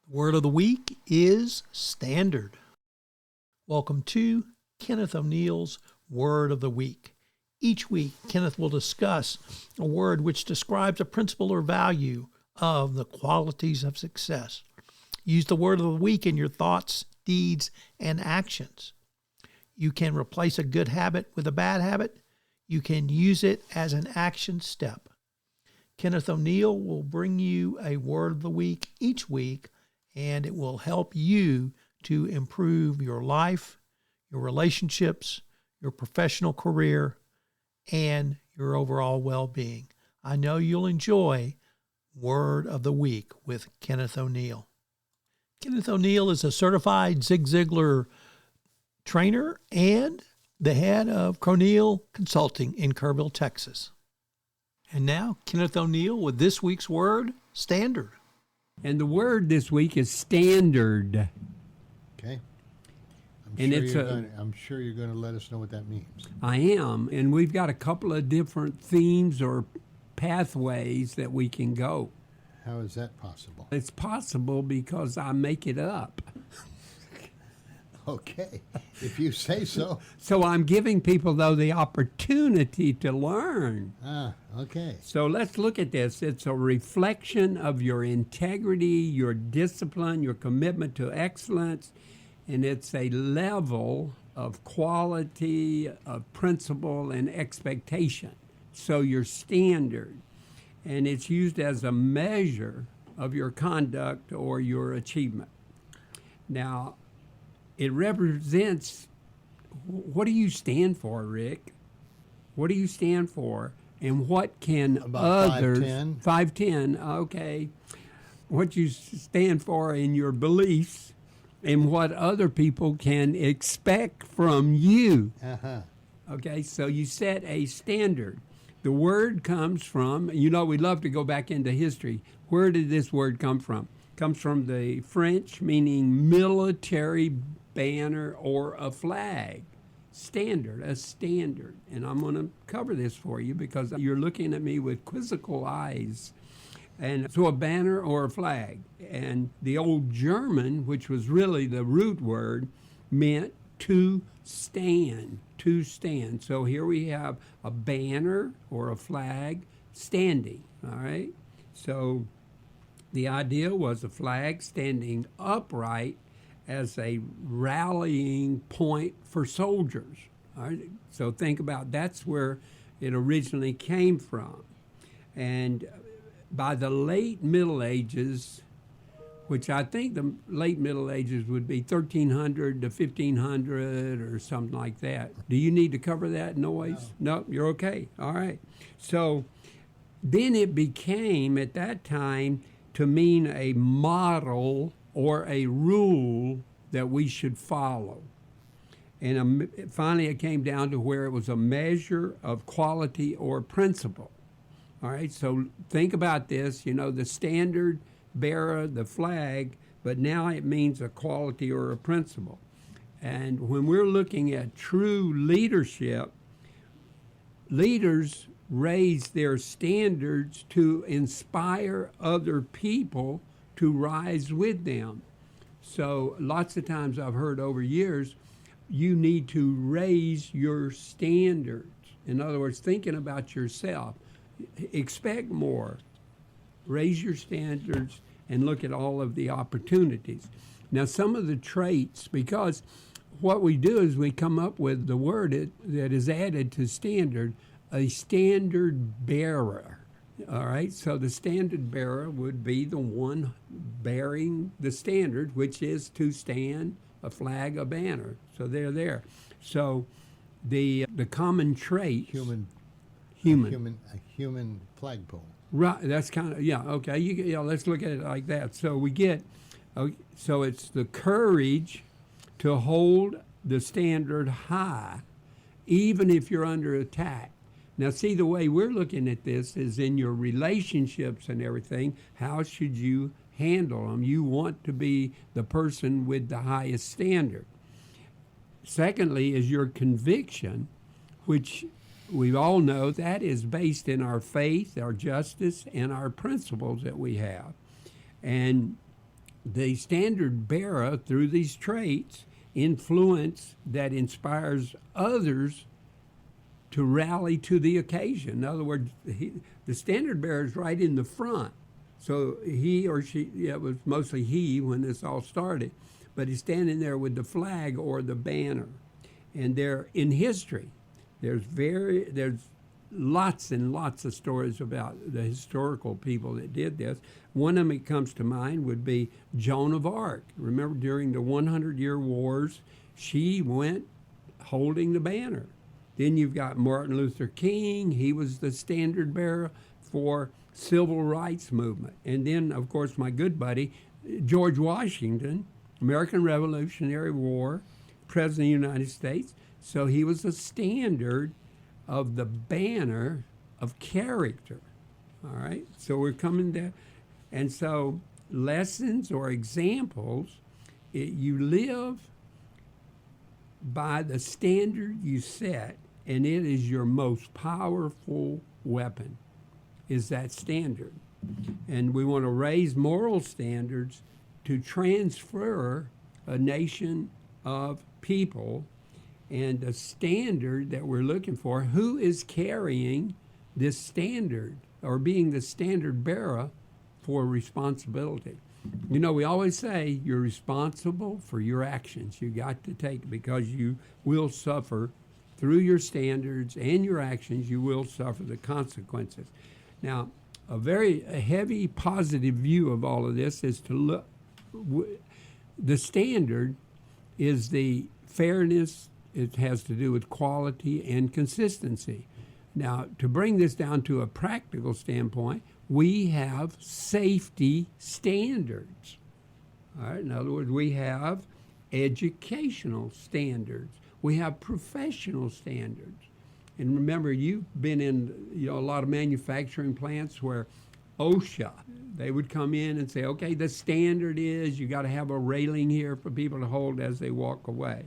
Word of the week is standard. Welcome to Kenneth O'Neal's Word of the Week. Each week, Kenneth will discuss a word which describes a principle or value of the qualities of success. Use the word of the week in your thoughts, deeds, and actions. You can replace a good habit with a bad habit. You can use it as an action step. Kenneth O'Neal will bring you a word of the week each week, and it will help you to improve your life, your relationships, your professional career, and your overall well-being. I know you'll enjoy Word of the Week with Kenneth O'Neal. Kenneth O'Neal is a certified Zig Ziglar trainer and the head of O'Neal Consulting in Kerrville, Texas. And now, Kenneth O'Neal with this week's word, standard. And the word this week is standard. Okay. I'm sure you're going to let us know what that means. I am. And we've got a couple of different themes or pathways that we can go. How is that possible? It's possible because I make it up. Okay, if you say so. So I'm giving people, though, the opportunity to learn. Okay. So let's look at this. It's a reflection of your integrity, your discipline, your commitment to excellence, and it's a level of quality, of principle, and expectation. So your standard. And it's used as a measure of your conduct or your achievement. Now, it represents, what do you stand for, Rick? What do you stand for? And what can about others... 5'10". 5'10", okay. What you stand for in your beliefs and what other people can expect from you. Uh-huh. Okay, so you set a standard. The word comes from, we love to go back into history. Where did this word come from? It comes from the French, meaning military banner or a flag. Standard, a standard. And I'm going to cover this for you because you're looking at me with quizzical eyes. And so a banner or a flag. And the old German, which was really the root word, meant to stand, to stand. So here we have a banner or a flag standing, all right? So the idea was a flag standing upright as a rallying point for soldiers. All right? So think about that's where it originally came from. And by the late Middle Ages, which I think the late Middle Ages would be 1300 to 1500 or something like that. Do you need to cover that noise? No, you're okay. All right. So then it became, at that time, to mean a model or a rule that we should follow. And finally it came down to where it was a measure of quality or principle. All right, so think about this, the standard bearer, the flag, but now it means a quality or a principle. And when we're looking at true leadership, leaders raise their standards to inspire other people to rise with them. So lots of times I've heard over years, you need to raise your standards. In other words, thinking about yourself, expect more, raise your standards, and look at all of the opportunities. Now, some of the traits, because what we do is we come up with the word that is added to standard, a standard bearer. All right, so the standard bearer would be the one bearing the standard, which is to stand, a flag, a banner. So they're there. So the common trait, A human flagpole. Right, that's kind of, okay. Let's look at it like that. So we get, so it's the courage to hold the standard high, even if you're under attack. Now, see, the way we're looking at this is in your relationships and everything, how should you handle them? You want to be the person with the highest standard. Secondly is your conviction, which we all know that is based in our faith, our justice, and our principles that we have. And the standard bearer, through these traits, influence that inspires others to rally to the occasion. In other words, the standard bearer is right in the front. So he or she, it was mostly he when this all started, but he's standing there with the flag or the banner. And there, in history, there's lots and lots of stories about the historical people that did this. One of them that comes to mind would be Joan of Arc. Remember, during the 100-year wars, she went holding the banner. Then you've got Martin Luther King. He was the standard bearer for civil rights movement. And then, of course, my good buddy, George Washington, American Revolutionary War, President of the United States. So he was the standard of the banner of character. All right? So we're coming there. And so lessons or examples, you live by the standard you set, and it is your most powerful weapon, is that standard. And we want to raise moral standards to transfer a nation of people, and the standard that we're looking for, who is carrying this standard or being the standard bearer for responsibility. You know, we always say you're responsible for your actions. You got to take, because you will suffer through your standards and your actions, you will suffer the consequences. Now, a heavy positive view of all of this is to look, the standard is the fairness. It has to do with quality and consistency. Now, to bring this down to a practical standpoint, we have safety standards. All right? In other words, we have educational standards. We have professional standards. And remember, you've been in a lot of manufacturing plants where OSHA, they would come in and say, okay, the standard is you got to have a railing here for people to hold as they walk away.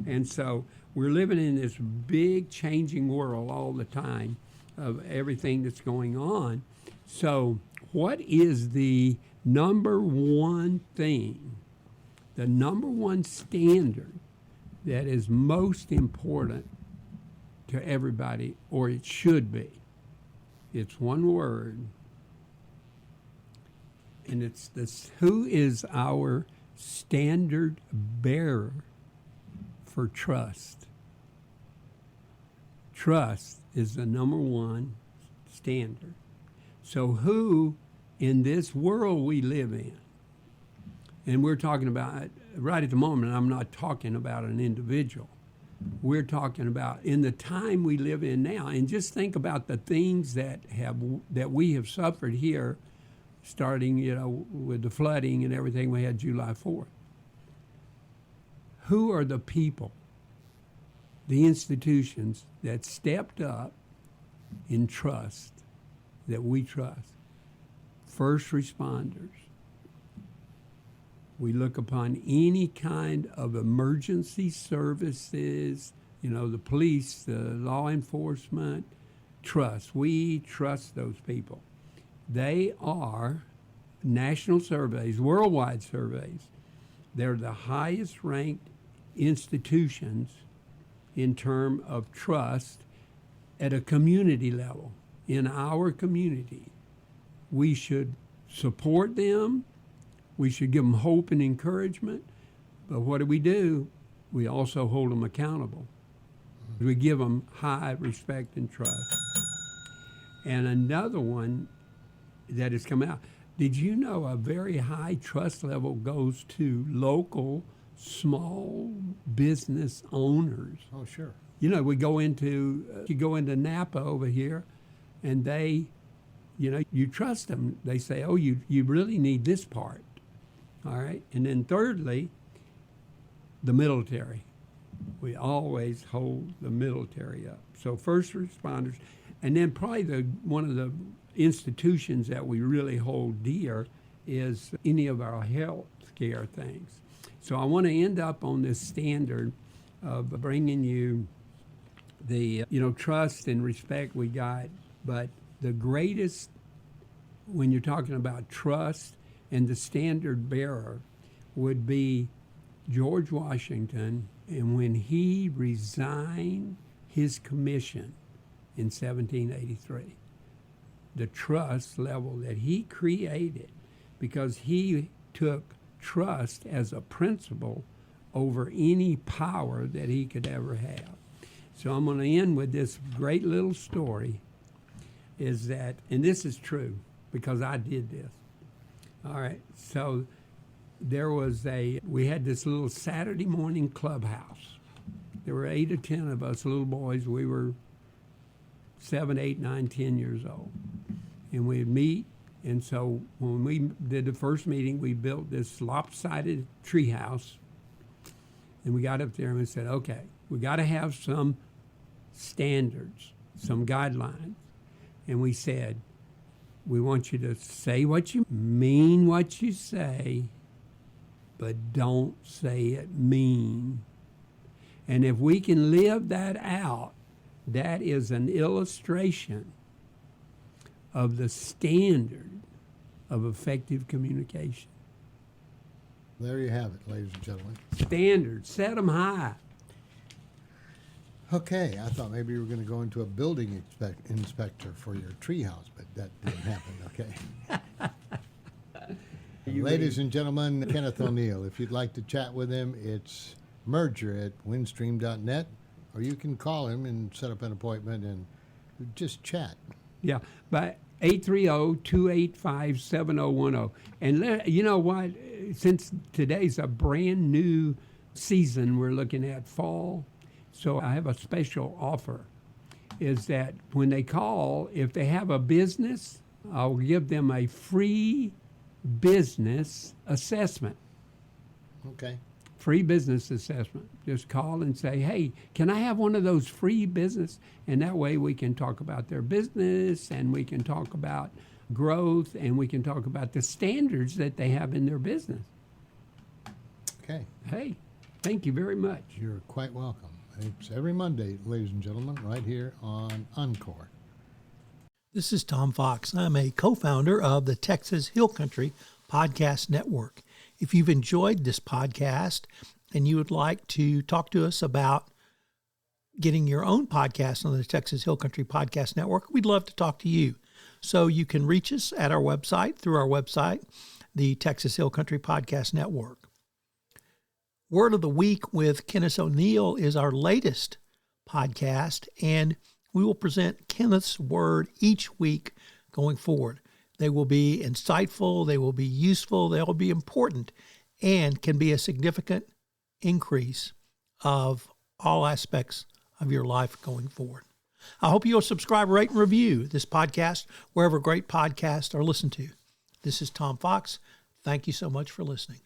And so we're living in this big changing world all the time of everything that's going on. So what is the number one thing, the number one standard that is most important to everybody, or it should be? It's one word, and it's this: who is our standard bearer for trust? Trust is the number one standard. So who in this world we live in, and we're talking about, right at the moment, I'm not talking about an individual. We're talking about in the time we live in now, and just think about the things that we have suffered here, starting with the flooding and everything we had July 4th. Who are the people, the institutions that stepped up in trust, that we trust? First responders. We look upon any kind of emergency services, the police, the law enforcement, trust. We trust those people. They are national surveys, worldwide surveys. They're the highest ranked institutions in terms of trust at a community level. In our community, we should support them. We should give them hope and encouragement. But what do? We also hold them accountable. We give them high respect and trust. And another one that has come out, did you know a very high trust level goes to local small business owners? Oh, sure. We go into, you go into Napa over here, and they, you trust them. They say, oh, you really need this part. All right. And then thirdly, the military. We always hold the military up. So first responders, and then probably one of the institutions that we really hold dear is any of our health care things. So I want to end up on this standard of bringing you the trust and respect we got, but the greatest, when you're talking about trust and the standard bearer would be George Washington. And when he resigned his commission in 1783, the trust level that he created, because he took trust as a principle over any power that he could ever have. So I'm going to end with this great little story, is that, and this is true because I did this. All right, so we had this little Saturday morning clubhouse. There were 8 or 10 of us little boys. We were 7, 8, 9, 10 years old. And we'd meet, and so when we did the first meeting, we built this lopsided tree house. And we got up there and we said, okay, we got to have some standards, some guidelines. And we said, we want you to say what you mean, what you say, but don't say it mean. And if we can live that out, that is an illustration of the standard of effective communication. There you have it, ladies and gentlemen. Standards, set them high. Okay, I thought maybe you were going to go into a building inspector for your treehouse, but that didn't happen, okay? Ladies and gentlemen, Kenneth O'Neal. If you'd like to chat with him, it's merger@windstream.net, or you can call him and set up an appointment and just chat. Yeah, by 830-285-7010. And you know what? Since today's a brand new season, we're looking at fall. So I have a special offer, is that when they call, if they have a business, I'll give them a free business assessment. Okay. Free business assessment. Just call and say, hey, can I have one of those free business? And that way we can talk about their business, and we can talk about growth, and we can talk about the standards that they have in their business. Okay. Hey, thank you very much. You're quite welcome. It's every Monday, ladies and gentlemen, right here on Encore. This is Tom Fox. I'm a co-founder of the Texas Hill Country Podcast Network. If you've enjoyed this podcast and you would like to talk to us about getting your own podcast on the Texas Hill Country Podcast Network, we'd love to talk to you. So you can reach us at our website, through our website, the Texas Hill Country Podcast Network. Word of the Week with Kenneth O'Neal is our latest podcast, and we will present Kenneth's word each week going forward. They will be insightful, they will be useful, they will be important, and can be a significant increase of all aspects of your life going forward. I hope you'll subscribe, rate, and review this podcast wherever great podcasts are listened to. This is Tom Fox. Thank you so much for listening.